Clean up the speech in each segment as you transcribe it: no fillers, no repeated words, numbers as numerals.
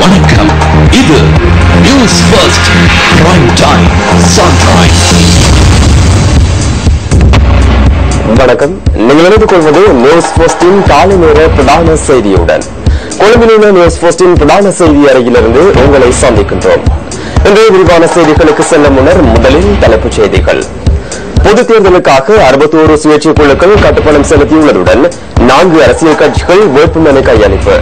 வணக்கம், இது news first prime time sunrise. வணக்கம், நீங்கள் இணைந்து கொள்வது நியூஸ் போஸ்டின் காலை நேர பிரதான செய்தியுடன். கொழும்பில் உள்ள நியூஸ் போஸ்டின் பிரதான செய்தி அறையிலிருந்து உங்களை சந்திக்கின்றோம். இன்றைய விரிவான செய்திகளுக்கு செல்ல முன்னர் முதலில் தலைப்புச் செய்திகள். பொதுத் தேர்தலுக்காக 61 சுயேட்சை குழுக்கள் கட்டுப்பணம் செலுத்தியுள்ளதுடன் 4 அரசியல் கட்சிகள் வேட்புமனு கையளிப்பு.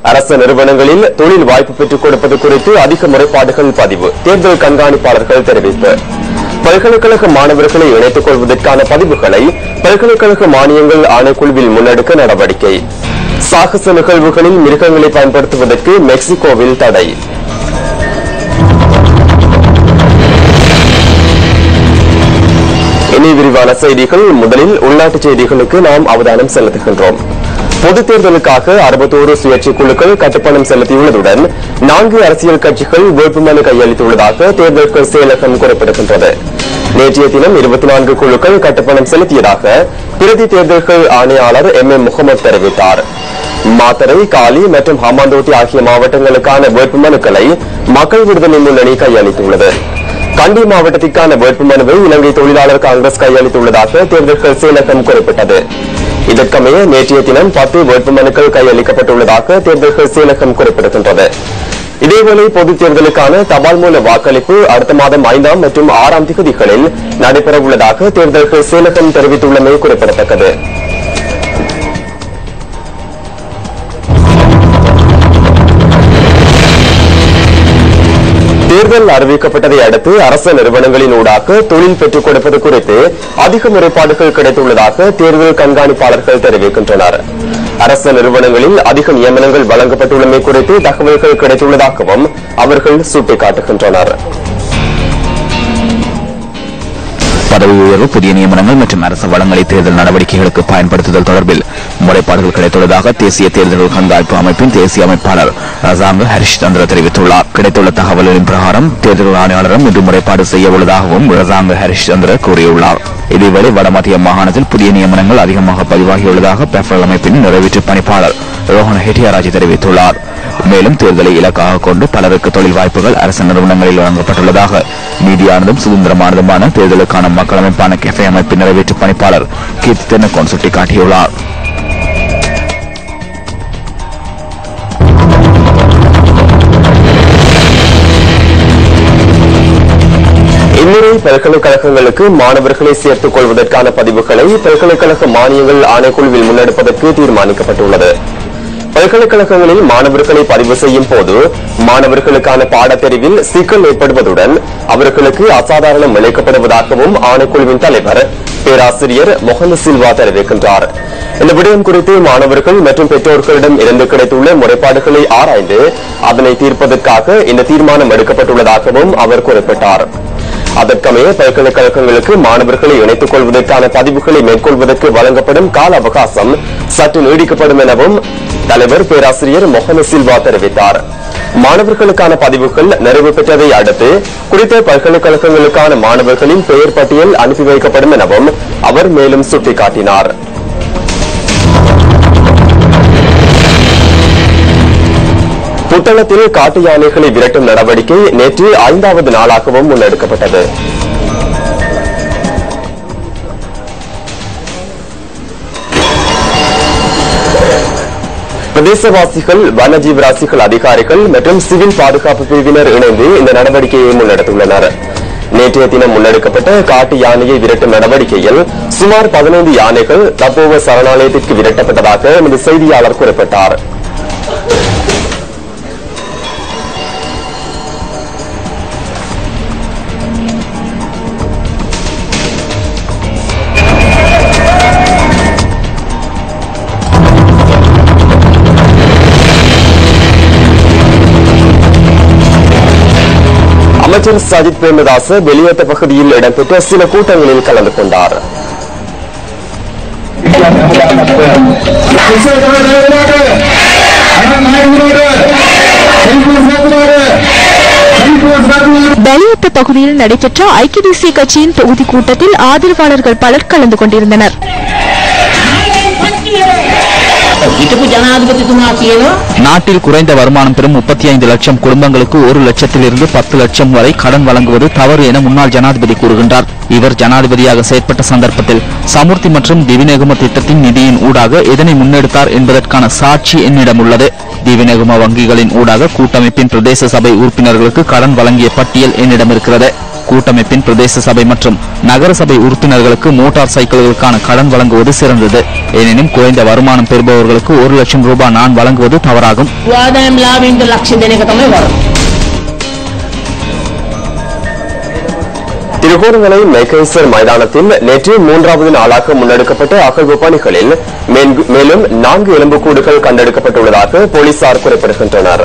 அரசு நிறுவனங்களில் தொழில் வாய்ப்பு பெற்றுக் கொடுப்பது குறித்து அதிக முறைப்பாடுகள் பதிவு. தேர்தல் கண்காணிப்பாளர்கள் தெரிவிப்பு. பல்கலைக்கழக மாணவர்களை இணைத்துக் கொள்வதற்கான பதிவுகளை பல்கலைக்கழக மானியங்கள் ஆணைக்குழுவில் முன்னெடுக்க நடவடிக்கை. சாகச நிகழ்வுகளில் மிருகங்களை பயன்படுத்துவதற்கு மெக்சிகோவில் தடை. இனி விரிவான செய்திகள். முதலில் உள்நாட்டுச் செய்திகளுக்கு நாம் அவதானம் செலுத்துகின்றோம். பொதுத் தேர்தலுக்காக 61 சுயேட்சை குழுக்கள் கட்டுப்பணம் செலுத்தியுள்ளதுடன் 4 அரசியல் கட்சிகள் வேட்புமனு கையளித்துள்ளதாக தேர்தல்கள் செயலகம் குறிப்பிடுகின்றது. நேற்றைய தினம் 24 குழுக்கள் கட்டுப்பணம் செலுத்தியதாக பிரதி தேர்தல்கள் ஆணையாளர் MM முகமது தெரிவித்தார். மாத்தறை, காலி மற்றும் ஹம்பாந்தோட்டை ஆகிய மாவட்டங்களுக்கான வேட்புமனுக்களை மக்கள் விடுதலை முன்னணி கையளித்துள்ளது. கண்டி மாவட்டத்திற்கான வேட்புமனுவை இலங்கை தொழிலாளர் காங்கிரஸ் கையளித்துள்ளதாக தேர்தல்கள் செயலகம் குறிப்பிட்டது. இதற்கமைய நேற்றைய தினம் 10 வேட்புமனுக்கள் கையளிக்கப்பட்டுள்ளதாக தேர்தல்கள் செயலகம் குறிப்பிடுகின்றது. இதேவேளை பொதுத் தேர்தலுக்கான தபால் மூல வாக்களிப்பு அடுத்த மாதம் 5ஆம் மற்றும் 6ஆம் தேதிகளில் நடைபெறவுள்ளதாக தேர்தல்கள் செயலகம் தெரிவித்துள்ளமை குறிப்பிடத்தக்கது. தேர்தல் அறிவிக்கப்பட்டதை அடுத்து அரசு நிறுவனங்களின் ஊடாக தொழில் பெற்றுக் கொடுப்பது குறித்து அதிக முறைப்பாடுகள் கிடைத்துள்ளதாக தேர்தல் கண்காணிப்பாளர்கள் தெரிவிக்கின்றனர். அரசு நிறுவனங்களில் அதிக நியமனங்கள் வழங்கப்பட்டுள்ளமை குறித்து தகவல்கள் கிடைத்துள்ளதாகவும் அவர்கள் சுட்டிக்காட்டுகின்றனர். பதவி உயர்வு, புதிய நியமனங்கள் மற்றும் அரசு வளங்களை தேர்தல் நடவடிக்கைகளுக்கு பயன்படுத்துதல் தொடர்பில் முறைப்பாடுகள் கிடைத்துள்ளதாக தேசிய தேர்தல் கண்காணிப்பு அமைப்பின் தேசிய அமைப்பாளர் ரசாங்க ஹரிஷ் சந்திர தெரிவித்துள்ளார். கிடைத்துள்ள தகவல்களின் பிரகாரம் தேர்தல் ஆணையாளரும் இன்று முறைப்பாடு செய்ய உள்ளதாகவும் ரசாங்க ஹரிஷ் சந்திர கூறியுள்ளார். இதேவேளை வடமத்திய மாகாணத்தில் புதிய நியமனங்கள் அதிகமாக பதிவாகியுள்ளதாக பெஃபல் அமைப்பின் நிறைவேற்று பணிப்பாளர் ரோஹன் ஹெட்டியாராஜ் தெரிவித்துள்ளார். மேலும் தேர்தலை இலக்காக கொண்டு பலருக்கு தொழில் வாய்ப்புகள் அரசு நிறுவனங்களில் வழங்கப்பட்டுள்ளதாக நீதியானதும் சுதந்திரமானதுமான தேர்தலுக்கான மக்கள் அமைப்பான கெஃபே அமைப்பின் நிறைவேற்று பணிப்பாளர் கீர்த்தி தென்னகோன் சுட்டிக்காட்டியுள்ளார். இம்முறை பல்கலைக்கழகங்களுக்கு மாணவர்களை சேர்த்துக் கொள்வதற்கான பதிவுகளை பல்கலைக்கழக மானியங்கள் ஆணைக்குழுவில் முன்னெடுப்பதற்கு தீர்மானிக்கப்பட்டுள்ளது. பல்கலைக்கழகங்களில் மாணவர்களை பதிவு செய்யும் போது மாணவர்களுக்கான பாடத்தெரிவில் சிக்கல் ஏற்படுவதுடன் அவர்களுக்கு அசாதாரணம் இழைக்கப்படுவதாகவும் ஆணைக்குழுவின் தலைவர் பேராசிரியர் முகமது சில்வா தெரிவிக்கின்றார். இந்த விடயம் குறித்து மாணவர்கள் மற்றும் பெற்றோர்களிடம் இருந்து கிடைத்துள்ள முறைப்பாடுகளை ஆராய்ந்து அதனை தீர்ப்பதற்காக இந்த தீர்மானம் எடுக்கப்பட்டுள்ளதாகவும் அவர் குறிப்பிட்டார். அதற்கமைய பல்கலைக்கழகங்களுக்கு மாணவர்களை இணைத்துக் கொள்வதற்கான பதிவுகளை மேற்கொள்வதற்கு வழங்கப்படும் கால அவகாசம் சற்று நீடிக்கப்படும் எனவும் தலைவர் பேராசிரியர் முகமது சில்வா தெரிவித்தார். மாணவர்களுக்கான பதிவுகள் நிறைவு பெற்றதை அடுத்து குறித்த பல்கலைக்கழகங்களுக்கான மாணவர்களின் பெயர் பட்டியல் அனுப்பி வைக்கப்படும் எனவும் அவர் மேலும் சுட்டிக்காட்டினார். புத்தளத்தில் காட்டு யானைகளை விரட்டும் நடவடிக்கை நேற்று 5வது நாளாகவும் முன்னெடுக்கப்பட்டது. பிரதேசவாசிகள், வனஜீவராசிகள் அதிகாரிகள் மற்றும் சிவில் பாதுகாப்பு பிரிவினர் இணைந்து இந்த நடவடிக்கையை முன்னெடுத்துள்ளனர். நேற்றைய தினம் முன்னெடுக்கப்பட்ட காட்டு யானையை விரட்டும் நடவடிக்கையில் சுமார் 15 யானைகள் தப்போவ சரணாலயத்திற்கு விரட்டப்பட்டதாக எமது செய்தியாளர் குறிப்பிட்டார். அமைச்சர் சஜித் பிரேமதாச வெளியேற்ற பகுதியில் இடம்பெற்ற சில கூட்டங்களில் கலந்து கொண்டார். பலியத்த தொகுதியில் நடைபெற்ற ஐக்கிய தேசிய கட்சியின் தொகுதி கூட்டத்தில் ஆதரவாளர்கள் பலர் கலந்து கொண்டிருந்தனர். நாட்டில் குறைந்த வருமானம் பெறும் 35 லட்சம் குடும்பங்களுக்கு 1 லட்சத்திலிருந்து 10 லட்சம் வரை கடன் வழங்குவது தவறு என முன்னாள் ஜனாதிபதி கூறுகின்றார். இவர் ஜனாதிபதியாக செயற்பட்ட சந்தர்ப்பத்தில் சமுர்த்தி மற்றும் திவிநேகும திட்டத்தின் நிதியின் ஊடாக எதனை முன்னெடுத்தார் என்பதற்கான சாட்சி என்னிடம் உள்ளது. திவிநேகும வங்கிகளின் ஊடாக கூட்டமைப்பின் பிரதேச சபை உறுப்பினர்களுக்கு கடன் வழங்கிய பட்டியல் என்னிடம் இருக்கிறது. கூட்டமைப்பின் பிரதேச சபை மற்றும் நகர சபை உறுப்பினர்களுக்கு மோட்டார் சைக்கிள்களுக்கான கடன் வழங்குவது சிறந்தது. எனினும் குறைந்த வருமானம் பெறுபவர்களுக்கு 1 லட்சம் ரூபாய் நான் வழங்குவது தவறாகும். திருகோணமலை மெக்கேசர் மைதானத்தில் நேற்று 3வது நாளாக முன்னெடுக்கப்பட்ட அகழ்வு பணிகளில் மேலும் 4 எலும்புக்கூடுகள் கண்டெடுக்கப்பட்டுள்ளதாக போலீசார் குறிப்பிடுகின்றனர்.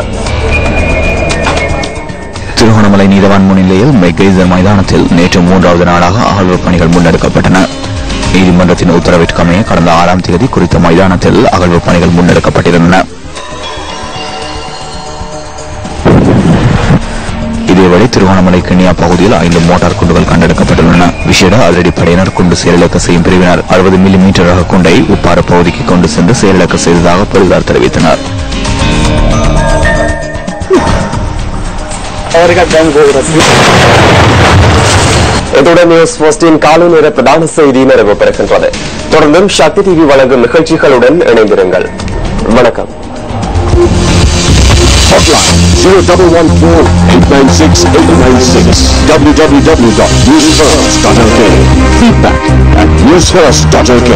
திருகோணமலை நீதவான் முன்னிலையில் மெக்கேசர் மைதானத்தில் நேற்று 3வது நாளாக அகழ்வு பணிகள் முன்னெடுக்கப்பட்டன. நீதிமன்றத்தின் உத்தரவிற்கமைய கடந்த 6ஆம் தேதி குறித்த மைதானத்தில் அகழ்வு பணிகள் முன்னெடுக்கப்பட்டிருந்தன. இதேவேளை திருகோணமலை கிண்ணியா பகுதியில் 5 மோட்டார் குண்டுகள் கண்டெடுக்கப்பட்டுள்ளன. விசேட அதிரடிப்படையினர் குண்டு செயலிழக்க செய்யும் பிரிவினர் 60 மில்லிமீட்டர் ரக குண்டை உப்பாறு பகுதிக்கு கொண்டு சென்று செயலிழக்க செய்ததாக போலீசார் தெரிவித்தனர். இத்துடன் நியூஸ் போஸ்டின் காலை நேர பிரதான செய்தி நிறைவு பெறுகின்றது. தொடர்ந்தும் சக்தி டிவி வழங்கும் நிகழ்ச்சிகளுடன் இணைந்திருங்கள். வணக்கம். Hotline 0114-896-896 www.newsfirst.lk. Feedback at newsfirst.lk.